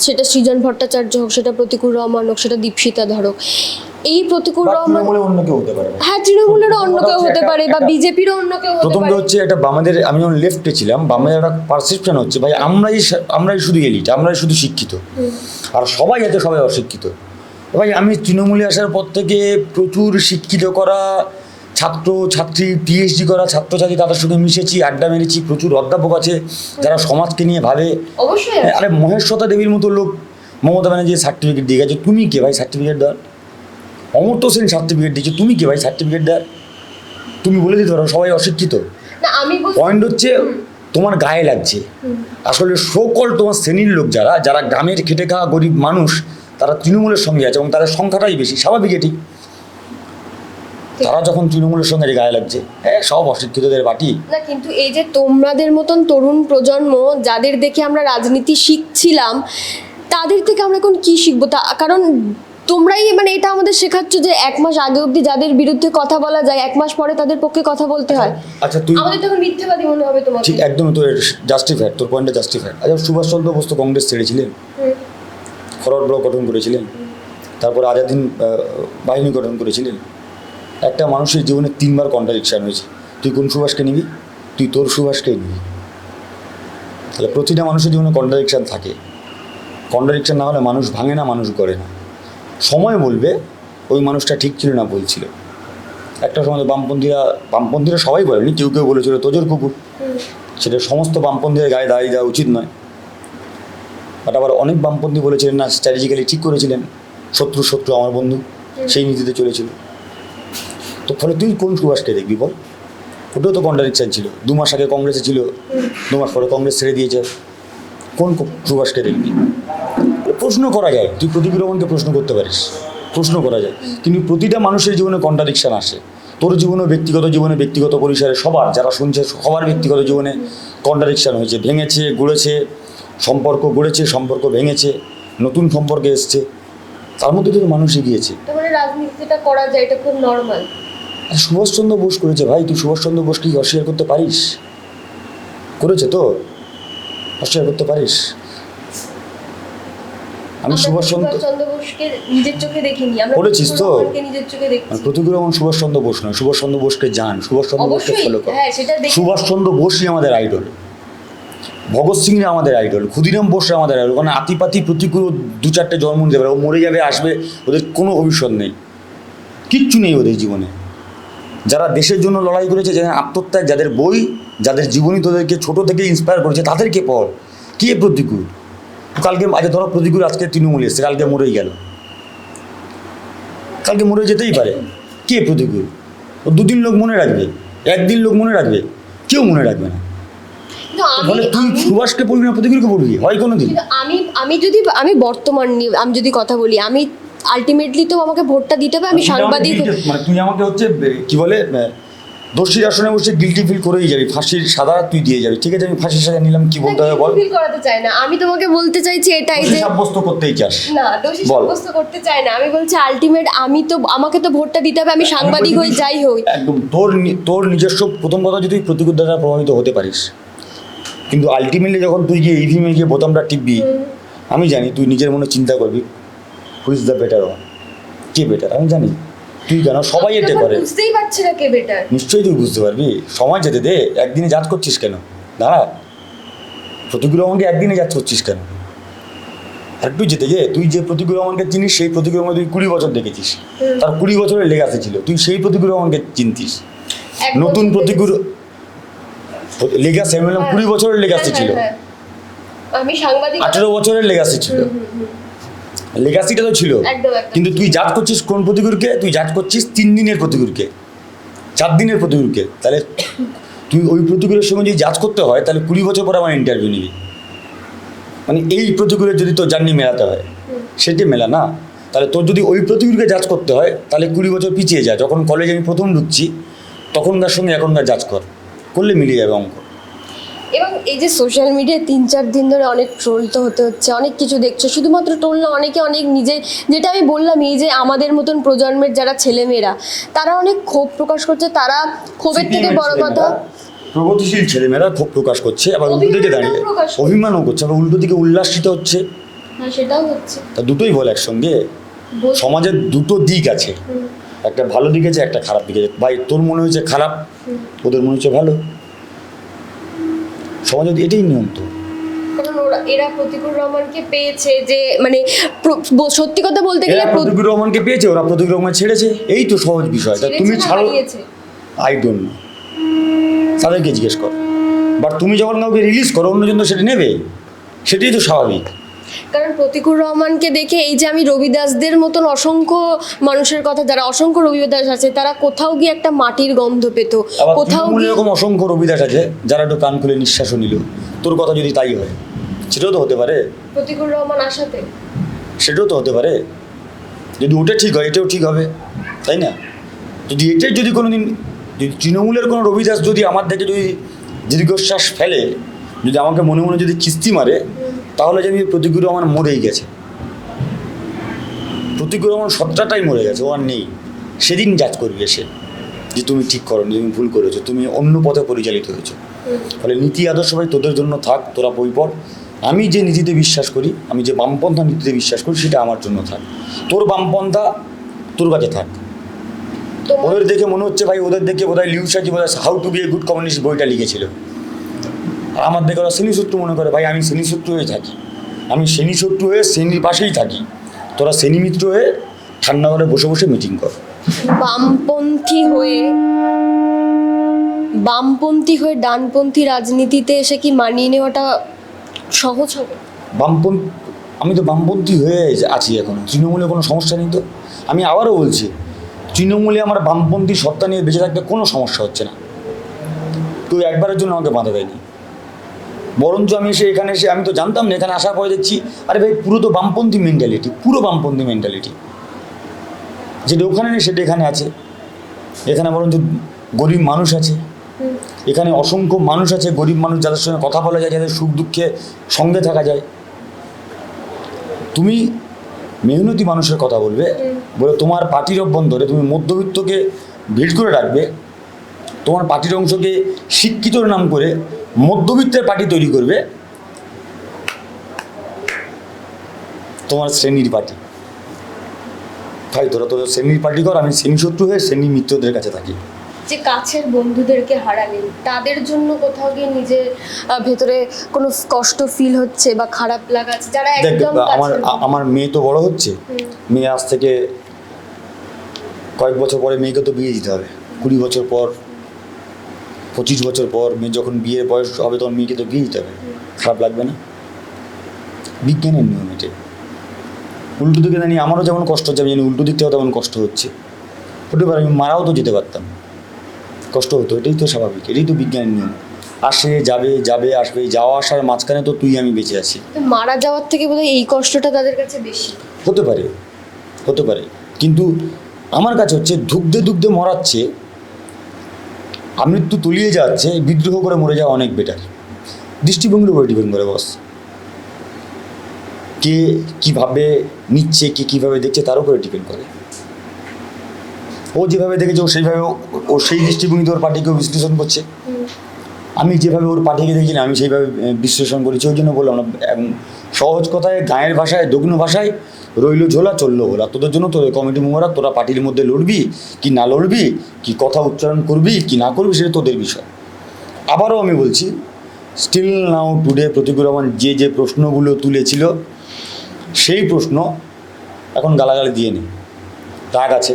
সেটা সৃজন ভট্টাচার্য হোক, সেটা প্রতিকুর রহমান হোক, সেটা দীপশিতা ধর হোক, এই প্রতিকূল বা রহমান, তৃণমূলে অন্য কেউ হতে পারে। হ্যাঁ তৃণমূলেরও অন্য কেউ হতে পারে বা বিজেপিরও অন্য কেউ হতে প্রথমটা পারে। হচ্ছে একটা বামেদের, আমি যখন লেফটে ছিলাম বামেদের একটা পারসেপশন হচ্ছে ভাই আমরাই শুধু এলিট, আমরাই শুধু শিক্ষিত, আর সবাই যাতে সবাই অশিক্ষিত। ভাই আমি তৃণমূলে আসার পর থেকে প্রচুর শিক্ষিত করা ছাত্র ছাত্রী, পিএইচডি করা ছাত্রছাত্রী, তাদের সঙ্গে মিশেছি, আড্ডা মেরেছি, প্রচুর অধ্যাপক আছে যারা সমাজকে নিয়ে ভাবে। অবশ্যই আছে। আরে মহেশ্বতা দেবীর মতো লোক মমতা ব্যানার্জি সার্টিফিকেট দিয়ে গেছে, তুমি কে ভাই সার্টিফিকেট দেওয়ার? অমর্ত্য সেন সার্টিফিকেট দিয়েছে, তুমি কে ভাই সার্টিফিকেট দেওয়ার? তুমি বলে দিতে পারো সবাই অশিক্ষিত। না আমি পয়েন্ট হচ্ছে তোমার গায়ে লাগছে। আসলে সকল তোমার শ্রেণীর লোক যারা যারা গ্রামের খেটে খাওয়া গরিব মানুষ, তারা তৃণমূলের সঙ্গে আছে এবং তাদের সংখ্যাটাই বেশি, স্বাভাবিক এটি। তারা যখন তৃণমূলের সঙ্গে গায়ে লাগছে, হ্যাঁ সব অশিক্ষিতদের বাটি। না কিন্তু এই যে তোমাদের মতন তরুণ প্রজন্ম যাদের দেখে আমরা রাজনীতি শিখছিলাম, তাদের থেকে আমরা এখন কি শিখবো? কারণ তোমরাই মানে এটা আমাদের শেখাচ্ছ যে 1 মাস আগে অবধি যাদের বিরুদ্ধে কথা বলা যায় 1 মাস পরে তাদের পক্ষে কথা বলতে হয়। আচ্ছা তুই আমাদের তখন মিথ্যাবাদী মনে হবে তোমাকে। ঠিক একদম, তোর জাস্টিফাইড, তোর পয়েন্টটা জাস্টিফাইড। আচ্ছা সুভাষচন্দ্র বোস তো কংগ্রেস ছেড়েছিলেন, ফরওয়ার্ড ব্লক গঠন করেছিলেন, তারপরে আজাদিন বাহিনী গঠন করেছিলেন। একটা মানুষের জীবনে 3বার কন্ট্রাডিকশন হয়েছে, তুই কোন সুভাষকে নিবি? তুই তোর সুভাষকেই নিবি। তাহলে প্রতিটা মানুষের জীবনে কন্ট্রাডিকশান থাকে। কন্ট্রাডিকশান না হলে মানুষ ভাঙে না, মানুষ গড়ে না। সময় বলবে ওই মানুষটা ঠিক ছিল না বলছিল। একটা সময় বামপন্থীরা সবাই বলেনি, কেউ কেউ বলেছিল তোজোর কুকুর, সেটা সমস্ত বামপন্থীদের গায়ে দাঁড়িয়ে দেওয়া উচিত নয়। বাট আবার অনেক বামপন্থী বলেছিলেন না, স্ট্র্যাটেজিক্যালি ঠিক করেছিলেন, শত্রু আমার বন্ধু, সেই নীতিতে চলেছিল। তো ফলে তুই কোন সুভাষকে দেখবি বল? ওটাও তো কন্ট্রাডিকশান ছিল। 2 মাস আগে কংগ্রেসে ছিল, 2 মাস পরে কংগ্রেস ছেড়ে দিয়েছে, কোন সুভাষকে দেখবি? প্রশ্ন করা যায়, তুই প্রতিকূল রহমানকে প্রশ্ন করতে পারিস, প্রশ্ন করা যায়, কিন্তু প্রতিটা মানুষের জীবনে কন্ট্রাডিকশান আসে। তোর জীবনে ব্যক্তিগত পরিসরে সবার যারা শুনছে সবার ব্যক্তিগত জীবনে কন্ট্রাডিকশান হয়েছে, ভেঙেছে গড়েছে, সম্পর্ক গড়েছে, সম্পর্ক ভেঙেছে, নতুন সম্পর্কে এসছে, তার মধ্যে তো মানুষ এগিয়েছে। তো মানে রাজনীতিটা করা যায়, এটা খুব নর্মাল। সুভাষচন্দ্র বোস করেছে ভাই, তুই সুভাষচন্দ্র বোসকে কি অস্বীকার করতে পারিস? করেছে তো, অস্বীকার করতে পারিস? আমি সুভাষচন্দ্র বোসকে নিজের চোখে দেখিনি, আমরা করেছিস তো? নিজের চোখে দেখছি। প্রতিকূল রহমান সুভাষচন্দ্র বোস নয়, সুভাষচন্দ্র বোসকে জান, সুভাষচন্দ্র বোসকে ফলো কর। হ্যাঁ সেটা দেখি। সুভাষচন্দ্র বোসই আমাদের আইডল, ভগৎ সিংরা আমাদের আইডল, ক্ষুদিরাম বোসরা আমাদের আইডল। কারণ আতিপাতি প্রতিকূল 2-4টে জন্ম নিতে পারে, ও মরে যাবে আসবে, ওদের কোনো ভবিষ্যৎ নেই, কিচ্ছু নেই ওদের জীবনে। যারা দেশের জন্য লড়াই করেছে, যাদের আত্মত্যাগ, যাদের বই, যাদের জীবনী তোদেরকে ছোটো থেকে ইন্সপায়ার করেছে, তাদেরকে পড়। কে প্রতিকূল? কালকে আজকে ধরো প্রতিকূল আজকে তৃণমূলে এসছে, কালকে মরেই গেল, কালকে মরে যেতেই পারে। কে প্রতিকূল? ও 2 দিন লোক মনে রাখবে, 1 দিন লোক মনে রাখবে, কেউ মনে রাখবে না। বলে তুই সুভাষকে পড়বি না প্রতিকূলকে পড়বি, হয় কোনো দিন? আমি বর্তমান নিয়ে আমি যদি কথা বলি, আমি আলটিমেটলি তো আমাকে ভোটটা দিতে হবে, আমি সাংবাদিক। মানে তুই আমাকে হচ্ছে কি বলে দোষীর আসনে বসে গিলটি ফিল করেই যাবি, ফাঁসির সাজা তুই দিয়ে যাবি। ঠিক আছে আমি ফাঁসির সাজা নিলাম, কি বলতে হবে বল? ফিল করাতে চাই না, আমি তোমাকে বলতে চাইছি এটাই যে সাব্যস্ত করতেই চাস না, দোষী সাব্যস্ত করতে চাই না। আমি বলছি আলটিমেট আমাকে তো ভোটটা দিতে হবে, আমি সাংবাদিক হই যাই হই। একদম তোর নিজস্ব প্রথম কথা, যদি তুই প্রতিকূল দ্বারা প্রভাবিত হতে পারিস, কিন্তু আলটিমেটলি যখন তুই গিয়ে ইভিএমে গিয়ে বোতামটা টিপবি, আমি জানি তুই নিজের মনে চিন্তা করবি who is the better one, K better আমি জানি। তুই কেন সবাই এটা করে, বুঝতেই পারছি না কে বেটার। নিশ্চয়ই তুই বুঝতে পারবি, সময় যেতে দে। একদিনে জাজ করছিস কেন? দাঁড়া, প্রতিকূল রহমানকে একদিনে জাজ করছিস কেন? আরেকটু যেতে যে, তুই যে প্রতিকূল রহমানকে চিনিস, সেই প্রতিকূল রহমান তুই 20 বছর দেখেছিস, তার 20 বছরের লেগাসি ছিল, তুই সেই প্রতিকূল রহমানকে চিনতিস। নতুন প্রতিকূল লেগাসি, আমি বললাম 20 বছরের লেগাসি ছিল, আমি সাংবাদিক 18 বছরের লেগাসি ছিল, লেগাসিটা তো ছিল। কিন্তু তুই জাজ করছিস কোন প্রতিকূলকে? তুই জাজ করছিস 3 দিনের প্রতিকূলকে, 4 দিনের প্রতিকূলকে। তাহলে তুই ওই প্রতিকূলের সঙ্গে যদি জাজ করতে হয়, তাহলে 20 বছর পরে আমার ইন্টারভিউ নিবি। মানে এই প্রতিকূলের যদি তোর জার্নি মেলাতে হয়, সেটি মেলা না। তাহলে তোর যদি ওই প্রতিকূলকে জাজ করতে হয়, তাহলে 20 বছর পিছিয়ে যায়। যখন কলেজে আমি প্রথম ঢুকছি, তখনকার সঙ্গে এখনকার জাজ করলে মিলিয়ে যাবে অঙ্ক। এবং এই যে সোশ্যাল মিডিয়ায় 3-4 দিন ধরে অনেক ট্রোল তো হতে হচ্ছে, অনেক কিছু দেখছো। শুধুমাত্র ট্রোল না, অনেকে অনেক নিজের, যেটা আমি বললাম, এই যে আমাদের মতন প্রজন্মের যারা ছেলেমেয়েরা, তারা অনেক ক্ষোভ প্রকাশ করছে। তারা ক্ষোভের থেকে বড় কথা, প্রগতিশীল ছেলেমেয়েরা ক্ষোভ প্রকাশ করছে, আবার উল্টো দিকে দাঁড়িয়ে অভিমানও করছে, আবার উল্টো দিকে উল্লাসিত হচ্ছে। হ্যাঁ সেটাও হচ্ছে। তা দুটোই বল একসঙ্গে। সমাজের দুটো দিক আছে, একটা ভালো দিক আছে, একটা খারাপ দিক আছে। ভাই তোর মনে হয়েছে খারাপ, ওদের মনে হচ্ছে ভালো, সমাজে এটাই নিয়ম তো। কারণ এরা প্রতিকুর রহমানকে পেয়েছে, যে মানে সত্যি কথা বলতে গেলে এরা প্রতিকুর রহমানকে পেয়েছে, ওরা প্রতিকুর রহমান ছেড়েছে, এই তো সহজ বিষয়। তা তুমি ছাড়ো, আই ডোন্ট নো, তাদেরকে জিজ্ঞেস কর। বাট তুমি যখন কাউকে রিলিজ করো, অন্যজন তো সেটা নেবে, সেটাই তো স্বাভাবিক। কারণ প্রতিকুর রহমানকে দেখে এই যে আমি রবিদাসদের মতন অসংখ্য মানুষের কথা, যারা অসংখ্য রবিদাস আছে, তারা কোথাও গিয়ে একটা মাটির গন্ধ পেত, কোথাও গিয়ে এরকম অসংখ্য রবিদাস আছে যারা একটু কান খুলে নিঃশ্বাসও নিল। তোর কথা যদি তাই হয়, সেটাও তো হতে পারে। প্রতিকুর রহমান আসাতে সেটাও তো হতে পারে। যদি ওটা ঠিক হয়, এটাও ঠিক হবে, তাই না? যদি এটাই যদি কোনো দিন, যদি তৃণমূলের কোনো রবিদাস যদি আমার থেকে যদি দীর্ঘশ্বাস ফেলে, যদি আমাকে মনে মনে যদি কিস্তি মারে, তাহলে জানি প্রতিকুর রহমান মরেই গেছে। প্রতিকুর রহমান সত্তাটাই মরে গেছে, ও আর নেই। সেদিন জাজ করবে সে যে তুমি ঠিক করোনি, তুমি ভুল করেছো, তুমি অন্য পথে পরিচালিত হয়েছো। ফলে নীতি আদর্শ ভাই তোদের জন্য থাক, তোরা বই পড়। আমি যে নীতিতে বিশ্বাস করি, আমি যে বামপন্থা নীতিতে বিশ্বাস করি, সেটা আমার জন্য থাক। তোর বামপন্থা তোর কাছে থাক। ওদের দেখে মনে হচ্ছে ভাই, ওদের দেখে বোধহয় লিউসাজি বোধহয় how to be a good communist বইটা লিখেছিল। আর আমার দেখে ওরা শ্রেণীশত্রু মনে করে। ভাই আমি শ্রেণীশত্রু হয়ে থাকি, আমি শ্রেণীশত্রু হয়ে শ্রেণীর পাশেই থাকি। তোরা শ্রেণীমিত্র হয়ে ঠান্ডা ঘরে বসে বসে মিটিং কর। বামপন্থী হয়ে ডানপন্থী রাজনীতিতে এসে কি মানিয়ে নেওয়াটা সহজ হবে? আমি তো বামপন্থী হয়ে আছি এখন, তৃণমূলে কোনো সমস্যা নেই তো। আমি আবারও বলছি, তৃণমূলে আমার বামপন্থী সত্তা নিয়ে বেঁচে থাকতে কোনো সমস্যা হচ্ছে না। কেউ একবারের জন্য আমাকে বাধা দেয়নি। বরঞ্চ আমি এখানে এসে আমি তো জানতাম না, এখানে আসার পরে দেখছি আরে ভাই পুরো তো বামপন্থী মেন্টালিটি, পুরো বামপন্থী মেন্টালিটি। যেটা ওখানে নেই সেটা এখানে আছে। এখানে বরঞ্চ গরিব মানুষ আছে, এখানে অসংখ্য মানুষ আছে, গরিব মানুষ, যাদের সঙ্গে কথা বলা যায়, যাদের সুখ দুঃখে সঙ্গে থাকা যায়। তুমি মেহনতি মানুষের কথা বলবে, বলে তোমার পার্টির অভ্যন্তরে তুমি মধ্যবিত্তকে ভিড় করে রাখবে, তোমার পার্টির অংশকে শিক্ষিতর নাম করে মধ্যবিত্তের পার্টি তৈরি করবে, তোমার শ্রেণীর পার্টি। ভাই তোরা তোদের শ্রেণীর পার্টি কর, আমি শ্রেণীশত্রু হয়ে শ্রেণী মিত্রদের কাছে থাকি। যে কাছের বন্ধুদেরকে হারালেন, তাদের জন্য কোথাও গিয়ে নিজের ভেতরে কোনো কষ্ট ফিল হচ্ছে বা খারাপ লাগা আছে? যারা একদম আমার মেয়ে তো বড় হচ্ছে, মেয়ে আজ থেকে কয়েক বছর পরে মেয়েকে তো বিয়ে দিতে হবে। 20 বছর পর, 25 বছর পর মেয়ে যখন বিয়ের বয়স হবে, তখন মেয়েকে তো বিয়ে দিতে হবে। খারাপ লাগবে না? বিজ্ঞানের নিয়ম এটা। উল্টো দিকে জানি আমারও যেমন কষ্ট হচ্ছে, আমি জানি উল্টো দিক থেকেও তেমন কষ্ট হচ্ছে। হতে পারে আমি মারাও তো যেতে পারতাম, কষ্ট হতো। এটাই তো স্বাভাবিক, এটাই তো বিজ্ঞানের নিয়ম। আসে যাবে, যাবে আসবে, যাওয়া আসার মাঝখানে তো তুই আমি বেঁচে আছি। মারা যাওয়ার থেকে বোধহয় এই কষ্টটা তাদের কাছে বেশি। হতে পারে, হতে পারে, কিন্তু আমার কাছে হচ্ছে ধুকদে ধুকদে মরাচ্ছে, আমৃত্যু তলিয়ে যাচ্ছে, বিদ্রোহ করে মরে যাওয়া অনেক বেটার। দৃষ্টিভঙ্গির উপরে ডিপেন্ড করে বস, কে কীভাবে নিচ্ছে, কে কীভাবে দেখছে, তার উপরে ডিপেন্ড করে। ও যেভাবে দেখেছে ও সেইভাবে, ও সেই দৃষ্টিভঙ্গিতে ওর পার্টিকেও বিশ্লেষণ করছে। আমি যেভাবে ওর পার্টিকে দেখছিলাম আমি সেইভাবে বিশ্লেষণ করেছি। ওই জন্য বললাম না, সহজ কথায়, গাঁয়ের ভাষায়, দগ্ন ভাষায়, রইল ঝোলা চললো ভোলা। তোদের জন্য তোদের কমিটি মেম্বাররা, তোরা পার্টির মধ্যে লড়বি কি না লড়বি, কি কথা উচ্চারণ করবি কি না করবি, সেটা তোদের বিষয়। আবারও আমি বলছি, স্টিল নাও টুডে প্রতিকুর রহমান যে প্রশ্নগুলো তুলেছিল, সেই প্রশ্ন এখন গালাগালি দিয়ে নেই। রাগ আছে,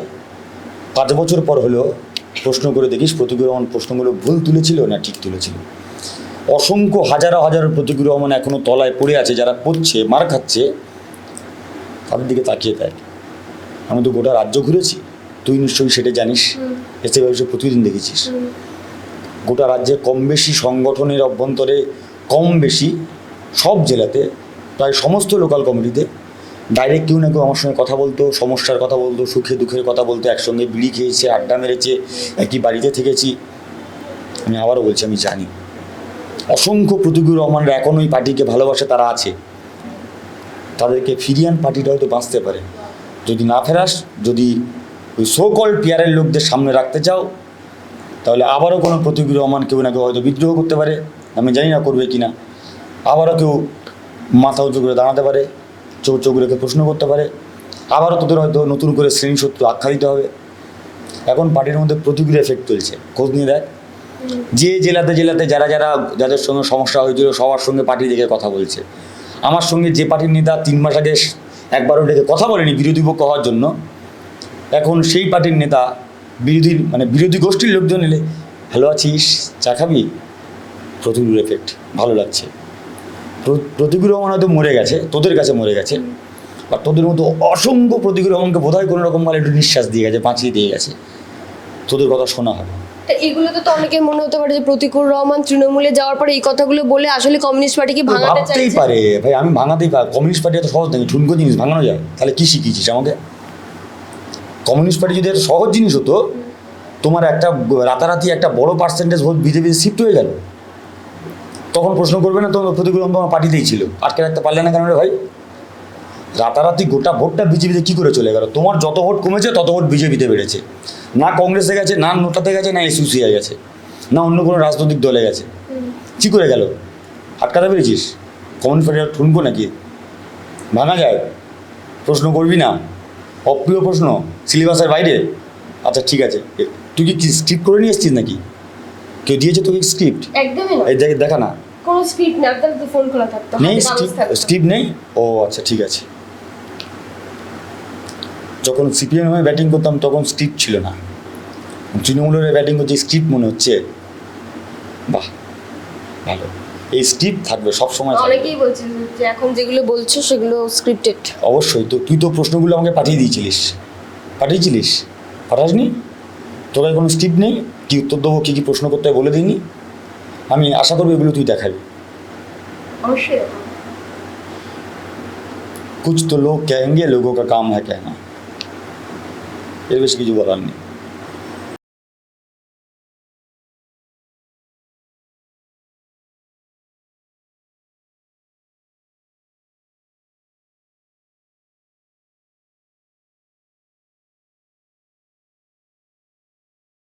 5 বছর পর হলেও প্রশ্ন করে দেখিস প্রতিকুর রহমান প্রশ্নগুলো ভুল তুলেছিল না ঠিক তুলেছিল। অসংখ্য হাজারো হাজারো প্রতিকুর রহমান এখনও তলায় পড়ে আছে, যারা পড়ছে, মার খাচ্ছে, তাদের দিকে তাকিয়ে দেয়। আমি তো গোটা রাজ্য ঘুরেছি, তুই নিশ্চয়ই সেটা জানিস, এসে ব্যবসা প্রতিদিন দেখেছিস। গোটা রাজ্যে কম বেশি সংগঠনের অভ্যন্তরে, কম বেশি সব জেলাতে, প্রায় সমস্ত লোকাল কমিটিতে ডাইরেক্ট কেউ না কেউ আমার সঙ্গে কথা বলতো, সমস্যার কথা বলতো, সুখে দুঃখের কথা বলতো, একসঙ্গে বিড়ি খেয়েছে, আড্ডা মেরেছে, একই বাড়িতে থেকেছি। আমি আবারও বলছি, আমি জানি অসংখ্য প্রতিকুর রহমানরা এখন ওই পার্টিকে ভালোবাসে, তারা আছে। তাদেরকে ফিরিয়ান পার্টিটা হয়তো বাঁচতে পারে। যদি না ফেরাস, যদি ওই সো কল্ড পিয়ারের লোকদের সামনে রাখতে চাও, তাহলে আবারও কোনো প্রতিকুর রহমান কেউ না কেউ হয়তো বিদ্রোহ করতে পারে, আমি জানি না করবে কি না। আবারও কেউ মাথা উঁচু করে দাঁড়াতে পারে, চোখ রেখে প্রশ্ন করতে পারে, আবারও তোদের হয়তো নতুন করে শ্রেণীশত্রু আখ্যা দিতে হবে। এখন পার্টির মধ্যে প্রতিক্রিয়া এফেক্ট চলছে, খোঁজ নিয়ে দেখ। যে জেলাতে জেলাতে যাদের সঙ্গে সমস্যা হয়েছিল সবার সঙ্গে পার্টি দেখে কথা বলছে। আমার সঙ্গে যে পার্টির নেতা 3 মাস আগে একবারও ডেকে কথা বলেনি বিরোধী পক্ষ হওয়ার জন্য, এখন সেই পার্টির নেতা বিরোধী গোষ্ঠীর লোকজন এলে ভালো আছিস, চা খাবি, প্রতিকূল এফেক্ট, ভালো লাগছে। প্রতিকূল রহমান হয়তো মরে গেছে, তোদের কাছে মরে গেছে, বা তোদের মতো অসংখ্য প্রতিকূল রহমানকে বোধহয় কোনো রকমভাবে একটু নিঃশ্বাস দিয়ে গেছে, বাঁচিয়ে দিয়ে গেছে, তোদের কথা শোনা হবে। তা এগুলোতে তো অনেকে মনে হতে পারে যে প্রতিকূল রহমান তৃণমূলে যাওয়ার পরে এই কথাগুলো বলে আসলে কমিউনিস্ট পার্টিকে ভাঙাতে ভাবতেই চাইছে। পারে ভাই, আমি ভাঙাতেই পারি। কমিউনিস্ট পার্টি এত সহজ নাকি? ঠুনকো জিনিস ভাঙানো যায়? তাহলে কি শিখিয়েছিস আমাকে? কমিউনিস্ট পার্টি যদি এত সহজ জিনিস হতো, তোমার রাতারাতি একটা বড় পার্সেন্টেজ ভোট বিজেপিতে শিফট হয়ে গেল, তখন প্রশ্ন করবে না তোমার প্রতিকূল তোমার পার্টিতেই ছিল, আটকে রাখতে পারলে না কেন রে ভাই? রাতারাতি গোটা ভোটটা বিজেপিতে কী করে চলে গেল? তোমার যত ভোট কমেছে তত ভোট বিজেপিতে বেড়েছে। না কংগ্রেসে গেছে, না নোটাতে গেছে, না এসইউসিআই গেছে, না অন্য কোনো রাজনৈতিক দলে গেছে। কী করে গেল? আটকাতে পেরেছিস? কমিউনিস্ট পার্টি ঠুনকো নাকি? ভাঙা যায়? প্রশ্ন করবি না? অপ্রিয় প্রশ্ন, সিলেবাসের বাইরে? আচ্ছা ঠিক আছে, তুই কি স্ক্রিপ্ট করে নিয়ে এসছিস নাকি? কেউ দিয়েছে তোকে স্ক্রিপ্ট? একদমই না, এই দেখা না, কোনো স্ক্রিপ্ট না, আপনার তো ফোন খোলা থাকতো, নেই হাতে কাগজ থাকতো। স্ক্রিপ্ট নেই? ও আচ্ছা ঠিক আছে। যখন সিপিএম হয়ে ব্যাটিং করতাম তখন স্ক্রিপ্ট ছিল না, তৃণমূলের ব্যাটিং করছে স্ক্রিপ্ট মনে হচ্ছে। বাহ, ভালো, এই স্ক্রিপ্ট থাকবে সবসময়। অনেকেই বলছে যে এখন যেগুলো বলছো সেগুলো স্ক্রিপ্টেড। অবশ্যই, তো তুই তো প্রশ্নগুলো আমাকে পাঠিয়েছিলিস, পাঠাসনি? তোর কাছে কোনো স্ক্রিপ্ট নেই? কী উত্তর দেবো, কী কী প্রশ্ন করতে হয় বলে দিইনি? আমি আশা করবো এগুলো তুই দেখাবি। অবশ্যই। कुछ तो लोग कहेंगे, लोगों का काम है कहना। এর বেশি কিছু বলার নেই।